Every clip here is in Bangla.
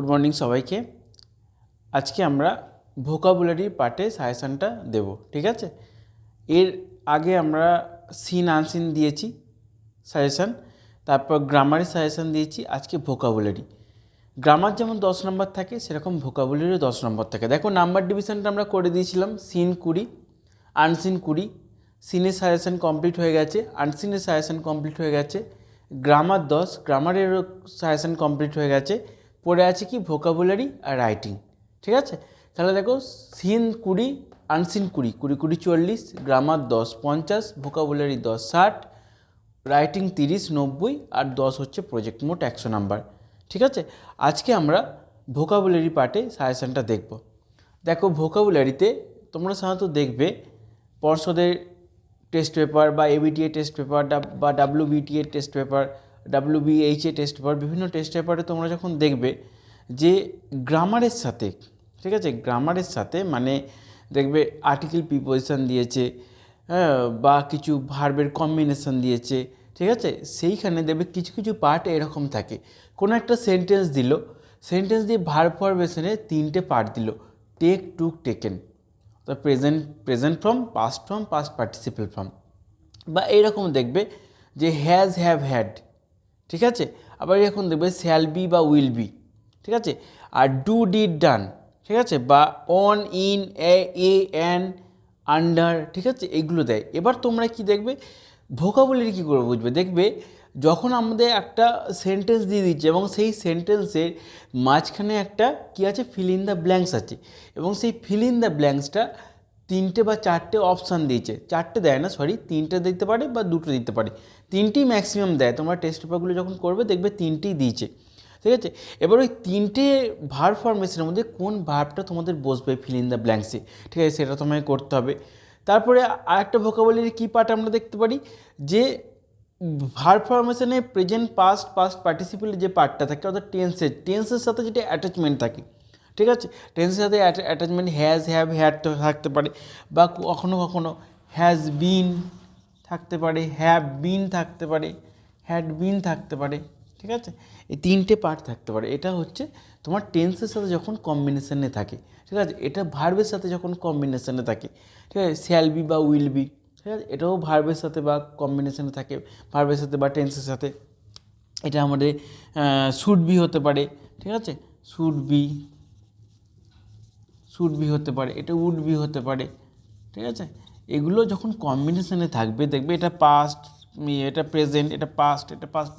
মর্নিং সবাইকে। আজকে আমরা ভোকাবুলারি পার্টে সাজেশানটা দেব, ঠিক আছে। এর আগে আমরা সিন আনসিন দিয়েছি সাজেশান, তারপর গ্রামারের সাজেশান দিয়েছি। আজকে ভোকাবুলারি। গ্রামার যেমন 10 নম্বর থাকে সেরকম ভোকাবুলারিও 10 নম্বর থাকে। দেখো নাম্বার ডিভিশনটা আমরা করে দিয়েছিলাম, সিন 20, আনসিন 20। সিনের সাজেশান কমপ্লিট হয়ে গেছে, আনসিনের সাজেশান কমপ্লিট হয়ে গেছে, গ্রামার 10, গ্রামারেরও সাজেশান কমপ্লিট হয়ে গেছে। পড়ে আছে কি ভোকাবুলারি আর রাইটিং, ঠিক আছে। তাহলে দেখো seen 20, unseen 20, 20 20 40, grammar 10 50, vocabulary 10 60, writing 30 90 আর 10 হচ্ছে প্রজেক্ট, মোট 100 নাম্বার, ঠিক আছে। আজকে আমরা ভোকাবুলারি পার্টে সাজেশানটা দেখব। দেখো ভোকাবুলারিতে তোমরা সাধারণত দেখবে পর্ষদের টেস্ট পেপার বা এবিটিএ টেস্ট পেপার বা WBTA test paper, WBHA test paper, বিভিন্ন টেস্ট পেপারে তোমরা যখন দেখবে যে গ্রামারের সাথে, ঠিক আছে, গ্রামারের সাথে মানে দেখবে আর্টিকেল প্রিপোজিশন দিয়েছে, হ্যাঁ, বা কিছু ভার্বের কম্বিনেশন দিয়েছে, ঠিক আছে। সেইখানে দেখবে কিছু কিছু পার্ট এরকম থাকে। কোনো একটা সেন্টেন্স দিল, সেন্টেন্স দিয়ে ভার্ব ফরমেশনে 3টে পার্ট দিল, টেক, টুক, টেকেন। তো present form, past participle form, বা এইরকম দেখবে যে হ্যাজ, হ্যাভ, হ্যাড, ঠিক আছে। আবার এরকম দেখবে শ্যাল বি বা উইল বি, ঠিক আছে। আর ডু, ডিড, ডান, ঠিক আছে, বা on, in, A, an, under, ঠিক আছে, এগুলো দেয়। এবার তোমরা কি দেখবে ভোকাবুলারি কী করে বুঝবে, দেখবে যখন আমাদের একটা সেন্টেন্স দিয়ে দিচ্ছে এবং সেই সেন্টেন্সের মাঝখানে একটা কী আছে, ফিল ইন দ্য ব্ল্যাঙ্কস আছে, এবং সেই ফিল ইন দ্য ব্ল্যাঙ্কসটা 3টে বা 4টে অপশান দিয়েছে। 4টে দেয় না, সরি, 3টে দিতে পারে বা 2টো দিতে পারে, 3টেই ম্যাক্সিমাম দেয়। তোমরা টেস্ট পেপারগুলো যখন করবে দেখবে 3টেই দিয়েছে, ঠিক আছে। এবার ওই 3টে ভার্ব ফরমেশনের মধ্যে কোন ভার্বটা তোমাদের বসবে ফিল ইন দ্য ব্ল্যাঙ্কসে, ঠিক আছে, সেটা তোমাকে করতে হবে। তারপরে আরেকটা ভোকাবুলারি কী পার্ট আমরা দেখতে পারি যে ভার্ব ফরমেশনে প্রেজেন্ট, পাস্ট পার্টিসিপেলের যে পার্টটা থাকে, অর্থাৎ টেন্সের সাথে যেটা অ্যাটাচমেন্ট থাকে, ঠিক আছে। টেন্সের সাথে অ্যাটাচমেন্ট হ্যাজ, হ্যাভ, হ্যাড থাকতে পারে, বা কখনো কখনো হ্যাজ বিন থাকতে পারে, হ্যাভ বিন থাকতে পারে, হ্যাড বিন থাকতে পারে, ঠিক আছে। এই 3টে পার্ট থাকতে পারে। এটা হচ্ছে তোমার টেন্সের সাথে যখন কম্বিনেশনে থাকে, ঠিক আছে। এটা ভার্বের সাথে যখন কম্বিনেশনে থাকে, ঠিক আছে, শ্যাল বি বা উইল বি, ঠিক আছে, এটাও ভার্বের সাথে বা কম্বিনেশনে থাকে, ভার্বের সাথে বা টেন্সের সাথে। এটা আমাদের শুড বি হতে পারে, ঠিক আছে, শুড বি হতে পারে, এটা উড বি হতে পারে, ঠিক আছে। এগুলো যখন কম্বিনেশনে থাকবে দেখবে এটা পাস্ট, এটা প্রেজেন্ট, এটা পাস্ট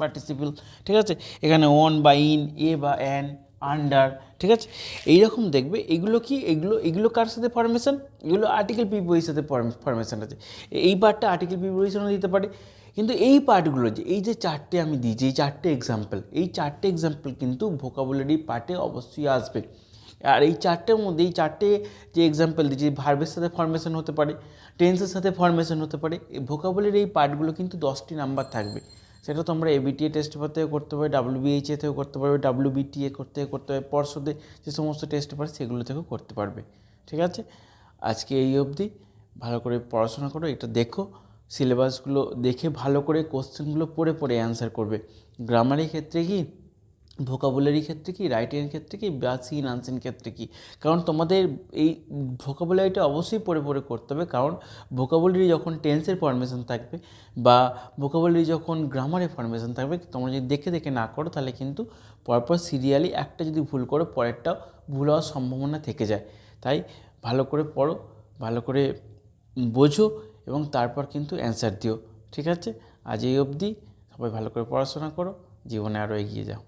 পার্টিসিপল, ঠিক আছে। এখানে অন বা ইন, এ বা অ্যান, আন্ডার, ঠিক আছে। এইরকম দেখবে এগুলো কি, এগুলো কার সাথে ফরমেশন, এগুলো আর্টিকেল প্রিপোজিশনের সাথে ফরমেশন আছে। এই পার্টটা আর্টিকেল প্রিপোজিশনও দিতে পারে। কিন্তু এই পার্টগুলো যে এই যে 4টে আমি দিয়েছি, এই 4টে এক্সাম্পল, এই 4টে এক্সাম্পল কিন্তু ভোকাবুলারি পার্টে অবশ্যই আসবে। আর এই 4টের মধ্যে, এই 4টে যে এক্সাম্পল দিয়েছি, ভার্বের সাথে ফরমেশন হতে পারে, টেন্সের সাথে ফরমেশন হতে পারে, এই ভোকাবুলারির এই পার্টগুলো কিন্তু 10টি নাম্বার থাকবে। সেটা তোমরা এবিটিএ টেস্ট পেপার থেকে করতে পারবে, ডাব্লিউবিএইচএ থেকেও করতে পারবে, ডাব্লিউবিটিএ করতে পারবে, পর্ষদে যে সমস্ত টেস্ট পেপার সেগুলো থেকেও করতে পারবে, ঠিক আছে। আজকে এই অবধি। ভালো করে পড়াশোনা করো, এটা দেখো, সিলেবাসগুলো দেখে ভালো করে কোশ্চেনগুলো পড়ে অ্যান্সার করবে। গ্রামারের ক্ষেত্রে কি, ভোকাবুলারির ক্ষেত্রে কি, রাইটিংয়ের ক্ষেত্রে কি, বা সিন আনসিন ক্ষেত্রে কি। কারণ তোমাদের এই ভোকাবুলারিটা অবশ্যই পড়ে করতে হবে, কারণ ভোকাবুলারি যখন টেন্সের ফরমেশন থাকবে বা ভোকাবুলারি যখন গ্রামারের ফরমেশন থাকবে, তোমরা যদি দেখে না করো তাহলে কিন্তু পরপর সিরিয়ালি একটা যদি ভুল করো পরেরটাও ভুল হওয়ার সম্ভাবনা থেকে যায়। তাই ভালো করে পড়ো, ভালো করে বোঝো এবং তারপর কিন্তু অ্যান্সার দিও, ঠিক আছে। আজ এই অবধি। সবাই ভালো করে পড়াশোনা করো, জীবনে আরও এগিয়ে যাও।